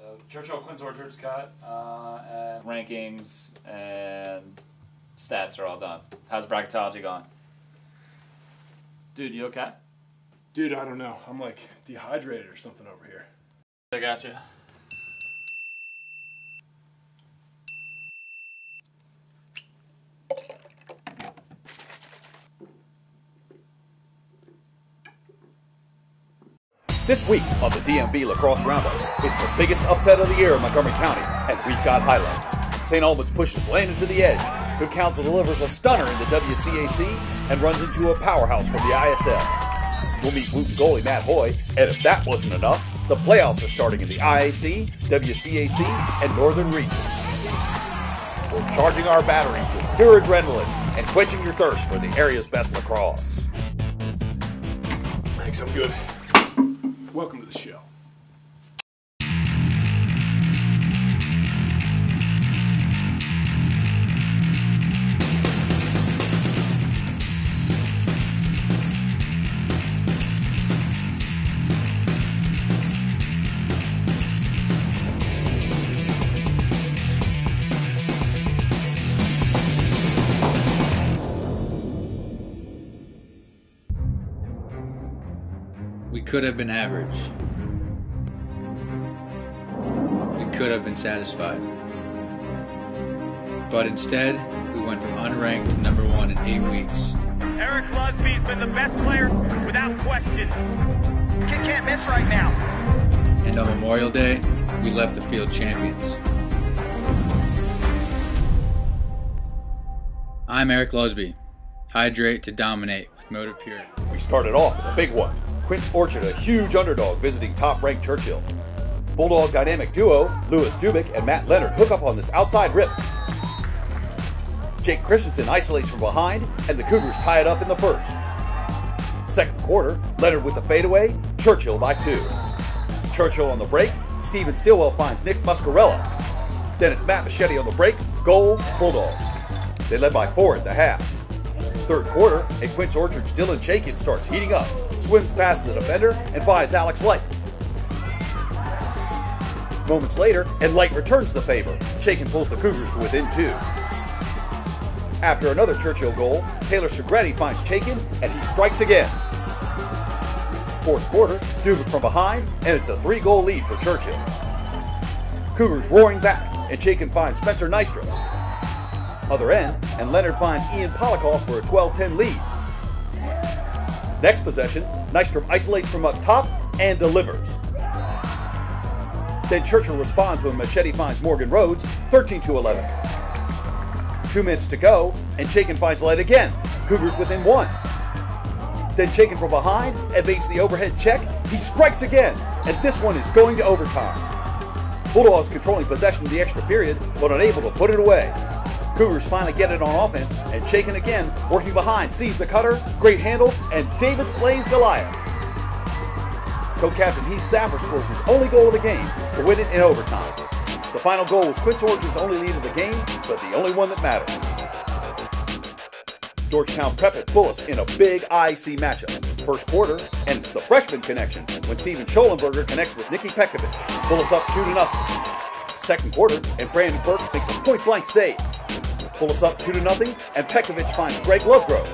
So Churchill, Quince Orchards cut, and rankings and stats are all done. How's bracketology going? Dude, you okay? Dude, I don't know. I'm like dehydrated or something over here. I got you. This week on the DMV Lacrosse Roundup, it's the biggest upset of the year in Montgomery County, and we've got highlights. St. Albans pushes Landon to the edge. Good Counsel delivers a stunner in the WCAC and runs into a powerhouse from the ISL. We'll meet Wootton goalie Matt Hoy, and if that wasn't enough, the playoffs are starting in the IAC, WCAC, and Northern Region. We're charging our batteries with pure adrenaline and quenching your thirst for the area's best lacrosse. Thanks, I'm good. Welcome to the show. We could have been average. We could have been satisfied. But instead, we went from unranked to number 1 in 8 weeks. Eric Lusby's been the best player without question. Kid can't miss right now. And on Memorial Day, we left the field champions. I'm Eric Lusby. Hydrate to dominate with Motive Pure. We started off with a big one. Quince Orchard, a huge underdog, visiting top-ranked Churchill. Bulldog dynamic duo, Lewis Dubik and Matt Leonard, hook up on this outside rip. Jake Christensen isolates from behind, and the Cougars tie it up in the first. Second quarter, Leonard with the fadeaway, Churchill by 2. Churchill on the break, Steven Stillwell finds Nick Muscarella. Then it's Matt Machete on the break, goal, Bulldogs. They led by 4 at the half. Third quarter, and Quince Orchard's Dylan Chaikin starts heating up, swims past the defender, and finds Alex Light. Moments later, and Light returns the favor. Chaikin pulls the Cougars to within 2. After another Churchill goal, Taylor Segretti finds Chaikin, and he strikes again. Fourth quarter, Dubik from behind, and it's a 3-goal lead for Churchill. Cougars roaring back, and Chaikin finds Spencer Nystrom. Other end, and Leonard finds Ian Polikoff for a 12-10 lead. Next possession, Nystrom isolates from up top and delivers. Then Churchill responds when Machete finds Morgan Rhodes, 13-11. 2 minutes to go, and Chaikin finds Light again. Cougars within 1. Then Chaikin from behind evades the overhead check. He strikes again, and this one is going to overtime. Bulldogs controlling possession of the extra period, but unable to put it away. Cougars finally get it on offense, and Chaikin again, working behind, sees the cutter, great handle, and David slays Goliath. Co-captain Heath Saffer scores his only goal of the game to win it in overtime. The final goal was Quince Orchard's only lead of the game, but the only one that matters. Georgetown Prep at Bullis in a big IAC matchup. First quarter, and it's the freshman connection when Steven Schoenberger connects with Nicky Pekovic. Bullis up 2-0. Second quarter, and Brandon Burke makes a point-blank save. Bullis up 2-0, and Pekovic finds Greg Lovegrove.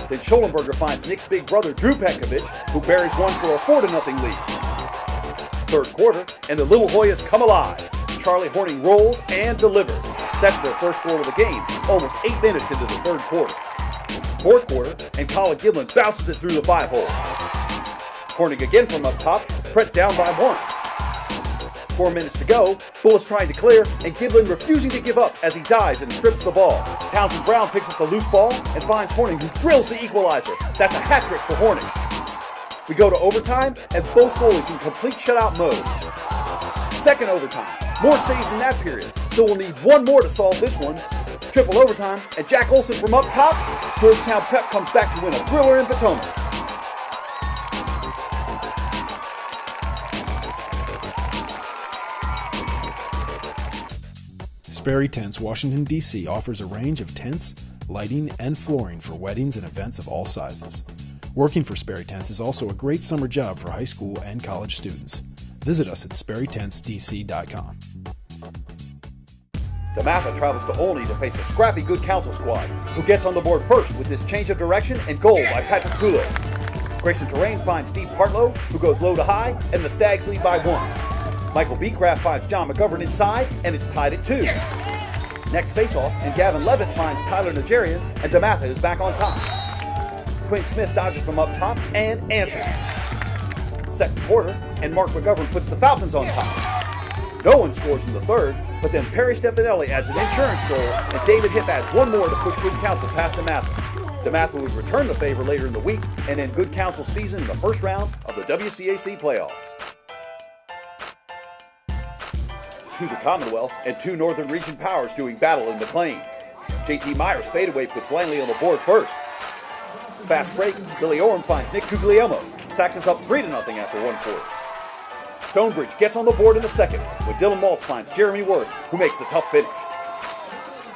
Then Schoenberger finds Nick's big brother Drew Pekovic, who buries one for a 4-0 lead. Third quarter, and the Little Hoyas come alive. Charlie Horning rolls and delivers. That's their first goal of the game, almost 8 minutes into the third quarter. Fourth quarter, and Colin Giblin bounces it through the 5-hole. Horning again from up top, Brett down by 1. 4 minutes to go, Bullis trying to clear, and Giblin refusing to give up as he dives and strips the ball. Townsend Brown picks up the loose ball and finds Horning, who drills the equalizer. That's a hat trick for Horning. We go to overtime, and both goalies in complete shutout mode. Second overtime, more saves in that period, so we'll need one more to solve this one. Triple overtime, and Jack Olson from up top. Georgetown Prep comes back to win a thriller in Potomac. Sperry Tents, Washington, D.C. offers a range of tents, lighting, and flooring for weddings and events of all sizes. Working for Sperry Tents is also a great summer job for high school and college students. Visit us at SperryTentsDC.com. DeMatha travels to Olney to face a scrappy Good Counsel squad, who gets on the board first with this change of direction and goal by Patrick Goulet. Grayson Terrain finds Steve Partlow, who goes low to high, and the Stags lead by 1. Michael Beecraft finds John McGovern inside, and it's tied at 2. Next faceoff, and Gavin Levitt finds Tyler Nigerian, and DeMatha is back on top. Quinn Smith dodges from up top and answers. Second quarter, and Mark McGovern puts the Falcons on top. No one scores in the third, but then Perry Stefanelli adds an insurance goal, and David Hipp adds one more to push Good Counsel past DeMatha. DeMatha would return the favor later in the week and end Good Counsel's season in the first round of the WCAC playoffs. To the Commonwealth, and 2 Northern Region powers doing battle in McLean. JT Myers' fadeaway puts Langley on the board first. Fast break, Billy Orm finds Nick Guglielmo. Sacked us up 3-0 after 1 quarter. Stonebridge gets on the board in the second when Dylan Maltz finds Jeremy Worth, who makes the tough finish.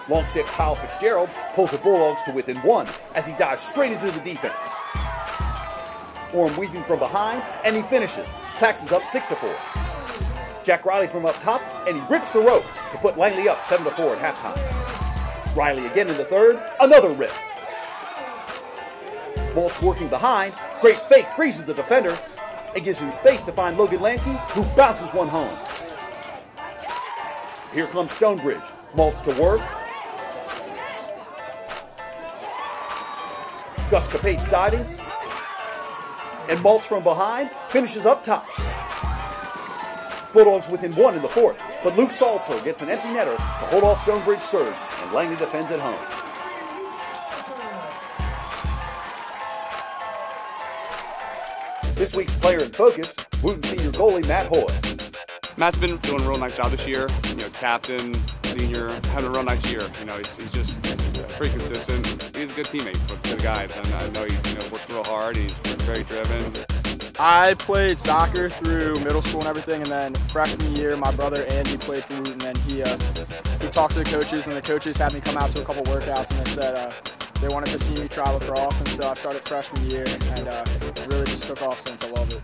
Long stick Kyle Fitzgerald pulls the Bulldogs to within 1 as he dives straight into the defense. Orm weaving from behind, and he finishes. Sacks is up 6-4. Jack Riley from up top, and he rips the rope to put Langley up 7-4 at halftime. Riley again in the third, another rip. Maltz working behind, great fake freezes the defender and gives him space to find Logan Lamke, who bounces one home. Here comes Stonebridge. Maltz to work. Gus Capate's diving. And Maltz from behind finishes up top. Bulldogs within 1 in the fourth, but Luke Salzer gets an empty netter to hold off Stonebridge's surge, and Langley defends at home. This week's player in focus, Wootton senior goalie Matt Hoy. Matt's been doing a real nice job this year. He's captain, senior, having a real nice year. He's just pretty consistent. He's a good teammate for the guys, and I know he works real hard. He's very driven. I played soccer through middle school and everything, and then freshman year, my brother Andy played for Wootton, and he talked to the coaches, and the coaches had me come out to a couple workouts, and they said they wanted to see me try lacrosse, and so I started freshman year, and really just took off since. I love it.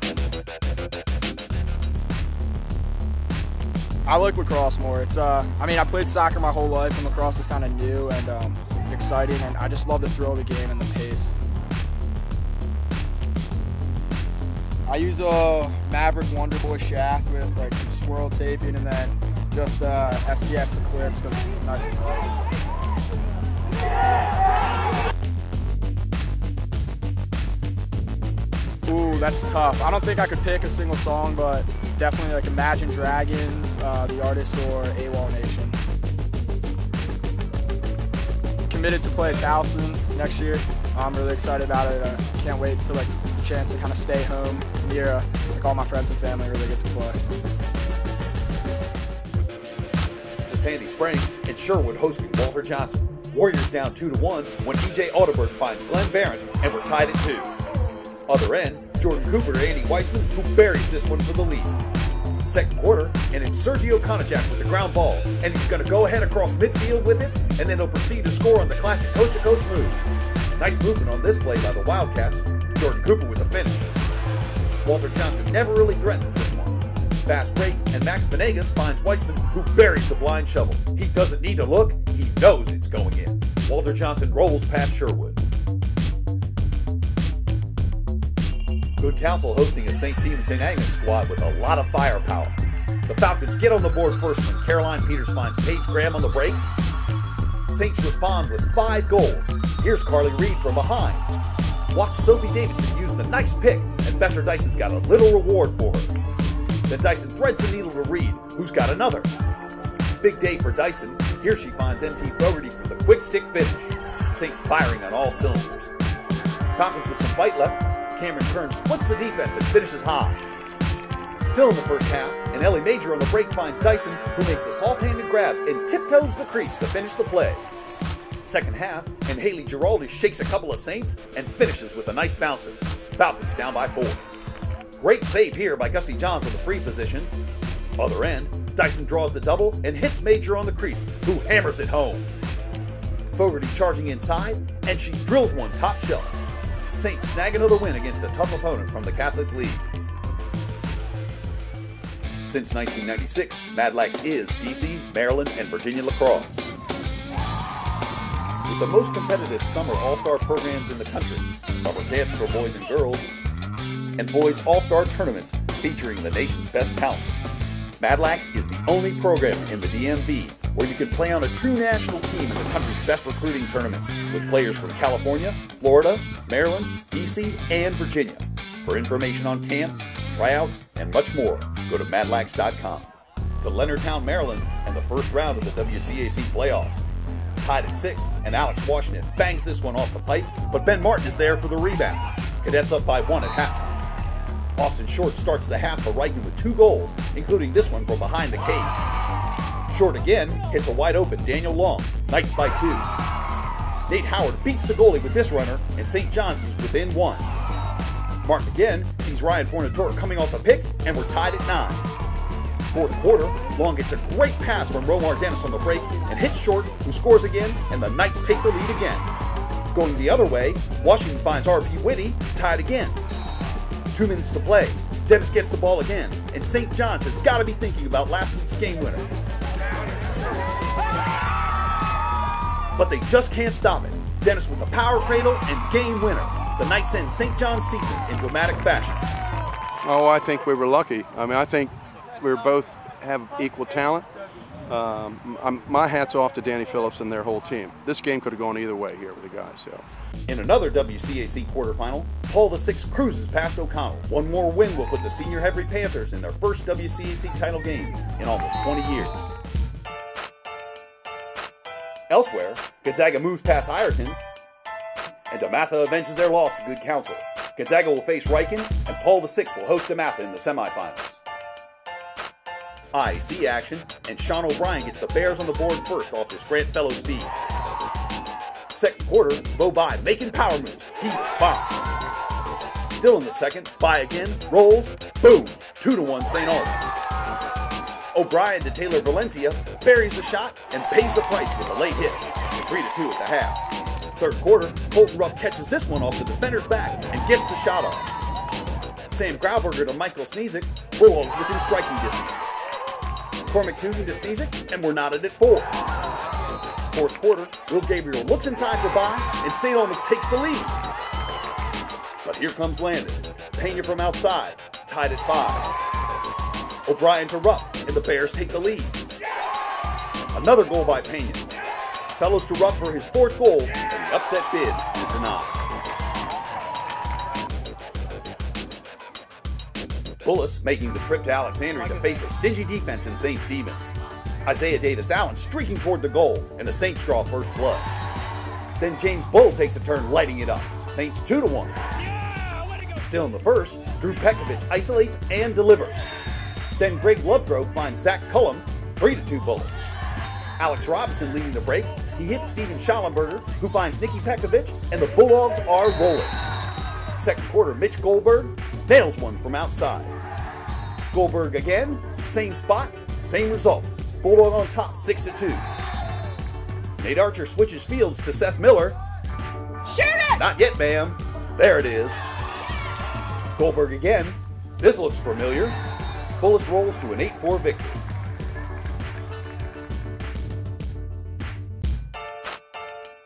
I like lacrosse more. It's I played soccer my whole life, and lacrosse is kind of new and exciting, and I just love the thrill of the game and the pace. I use a Maverick Wonderboy shaft with like some swirl taping, and then just STX Eclipse because it's nice and light. Ooh, that's tough. I don't think I could pick a single song, but definitely like Imagine Dragons, The Artist, or AWOL Nation. Committed to play at Towson next year. I'm really excited about it. Can't wait for the chance to kind of stay home near all my friends and family really get to play. To Sandy Spring, and Sherwood hosting Walter Johnson. Warriors down 2-1 when EJ Audibert finds Glenn Barron, and we're tied at 2. Other end, Jordan Cooper to Andy Weissman, who buries this one for the lead. Second quarter, and it's Sergio Konachak with the ground ball, and he's going to go ahead across midfield with it, and then he'll proceed to score on the classic coast-to-coast move. Nice movement on this play by the Wildcats. Jordan Cooper with a finish. Walter Johnson never really threatened this one. Fast break, and Max Venegas finds Weissman, who buries the blind shovel. He doesn't need to look, he knows it's going in. Walter Johnson rolls past Sherwood. Good Counsel hosting a St. Stephen St. Agnes squad with a lot of firepower. The Falcons get on the board first when Caroline Peters finds Paige Graham on the break. Saints respond with 5 goals. Here's Carly Reed from behind. Watch Sophie Davidson use the nice pick, and Besser Dyson's got a little reward for her. Then Dyson threads the needle to Reed, who's got another. Big day for Dyson. Here she finds MT Fogarty for the quick stick finish. Saints firing on all cylinders. Falcons with some fight left. Cameron Kern splits the defense and finishes high. Still in the first half, and Ellie Major on the break finds Dyson, who makes a soft-handed grab and tiptoes the crease to finish the play. Second half, and Haley Giraldi shakes a couple of Saints and finishes with a nice bouncer. Falcons down by 4. Great save here by Gussie Johns on the free position. Other end, Dyson draws the double and hits Major on the crease, who hammers it home. Fogarty charging inside, and she drills one top shelf. Saints snag another win against a tough opponent from the Catholic League. Since 1996, Madlax is DC, Maryland, and Virginia lacrosse. With the most competitive summer all-star programs in the country, summer camps for boys and girls, and boys all-star tournaments featuring the nation's best talent, Madlax is the only program in the DMV where you can play on a true national team in the country's best recruiting tournaments with players from California, Florida, Maryland, DC, and Virginia. For information on camps, tryouts, and much more, go to madlax.com. To Leonardtown, Maryland, and the first round of the WCAC playoffs. Tied at 6, and Alex Washington bangs this one off the pipe, but Ben Martin is there for the rebound. Cadets up by 1 at halftime. Austin Short starts the half for Riken with 2 goals, including this one from behind the cage. Short again hits a wide open Daniel Long, Knights by 2. Nate Howard beats the goalie with this runner, and St. John's is within 1. Martin again sees Ryan Fornatora coming off the pick, and we're tied at 9. Fourth quarter, Long gets a great pass from Romar Dennis on the break and hits Short, who scores again, and the Knights take the lead again. Going the other way, Washington finds R.P. Whitty, tied again. 2 minutes to play. Dennis gets the ball again, and St. John's has got to be thinking about last week's game winner. But they just can't stop it. Dennis with the power cradle and game winner. The Knights end St. John's season in dramatic fashion. Oh, I think we were lucky. I think we both have equal talent. My hat's off to Danny Phillips and their whole team. This game could have gone either way here with the guys. So. In another WCAC quarterfinal, Paul VI cruises past O'Connell. One more win will put the Senior Heavy Panthers in their first WCAC title game in almost 20 years. Elsewhere, Gonzaga moves past Ireton, and DeMatha avenges their loss to good Counsel. Gonzaga will face Riken, and Paul VI will host DeMatha in the semifinals. IAC action, and Sean O'Brien gets the Bears on the board first off this Grant Fellows feed. Second quarter, Bo By making power moves. He responds. Still in the second, By again, rolls, boom, 2-1 St. Albans. O'Brien to Taylor Valencia, buries the shot, and pays the price with a late hit. 3-2 at the half. Third quarter, Colton Rupp catches this one off the defender's back and gets the shot off. Sam Grauberger to Michael Sneezik, Bulldogs within striking distance. Cormac Dugan to Sneezik, and we're knotted at 4. Fourth quarter, Will Gabriel looks inside for By, and St. Albans takes the lead. But here comes Landon. Pena from outside, tied at 5. O'Brien to Rupp, and the Bears take the lead. Another goal by Pena. Fellows to Rupp for his 4th goal, and the upset bid is denied. Bullis making the trip to Alexandria to face a stingy defense in St. Stephen's. Isaiah Davis-Allen streaking toward the goal, and the Saints draw first blood. Then James Bull takes a turn lighting it up. Saints 2-1. Still in the first, Drew Pekovic isolates and delivers. Then Greg Lovegrove finds Zach Cullum, 3-2 Bullis. Alex Robinson leading the break. He hits Steven Schallenberger, who finds Nicky Pekovic, and the Bulldogs are rolling. Second quarter, Mitch Goldberg nails one from outside. Goldberg again, same spot, same result. Bulldog on top, 6-2. Nate Archer switches fields to Seth Miller. Shoot it! Not yet, ma'am. There it is. Goldberg again. This looks familiar. Bullis rolls to an 8-4 victory.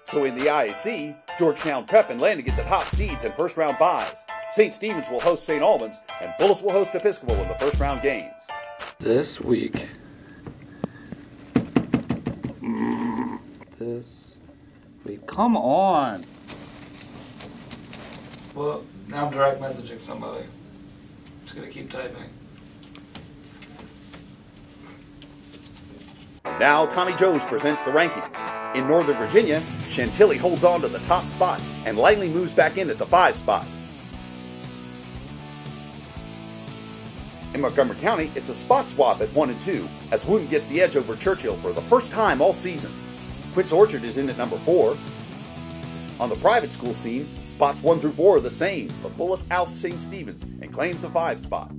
So in the IAC, Georgetown Prep and Landon get the top seeds and first-round byes. St. Stephen's will host St. Albans, and Bullis will host Episcopal in the first-round games. This week. Come on. Well, now I'm direct messaging somebody. Just gonna keep typing. And now Tommy Joes presents the rankings. In Northern Virginia, Chantilly holds on to the top spot and lightly moves back in at the 5 spot. In Montgomery County, it's a spot swap at 1 and 2 as Wootton gets the edge over Churchill for the first time all season. Quince Orchard is in at number 4. On the private school scene, spots 1 through 4 are the same, but Bullis ousts St. Stephen's and claims the 5 spot.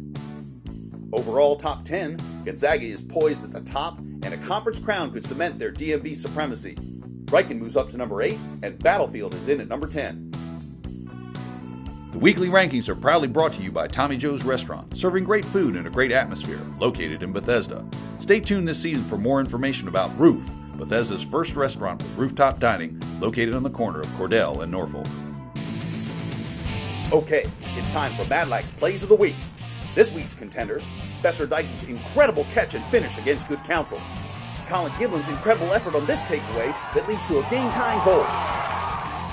Overall top 10, Gonzaga is poised at the top, and a conference crown could cement their DMV supremacy. Riken moves up to number 8, and Battlefield is in at number 10. The weekly rankings are proudly brought to you by Tommy Joe's Restaurant, serving great food in a great atmosphere, located in Bethesda. Stay tuned this season for more information about Roof, Bethesda's first restaurant with rooftop dining, located on the corner of Cordell and Norfolk. Okay, it's time for Madlax Plays of the Week. This week's contenders: Besser Dyson's incredible catch and finish against good Counsel, Colin Giblin's incredible effort on this takeaway that leads to a game-time goal,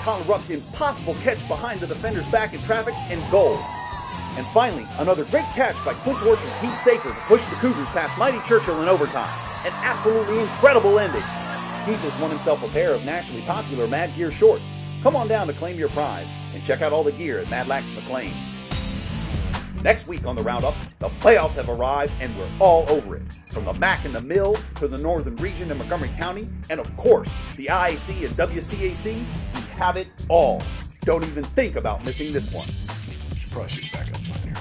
Colin Rupp's impossible catch behind the defender's back in traffic and goal, and finally, another great catch by Quince Orchard's Heath Safer to push the Cougars past mighty Churchill in overtime. An absolutely incredible ending. Heath has won himself a pair of nationally popular Mad Gear shorts. Come on down to claim your prize and check out all the gear at Madlax McLean. Next week on the Roundup, the playoffs have arrived and we're all over it. From the MAC and the Mill to the Northern Region in Montgomery County, and of course, the IAC and WCAC, we have it all. Don't even think about missing this one. Should probably shoot back up.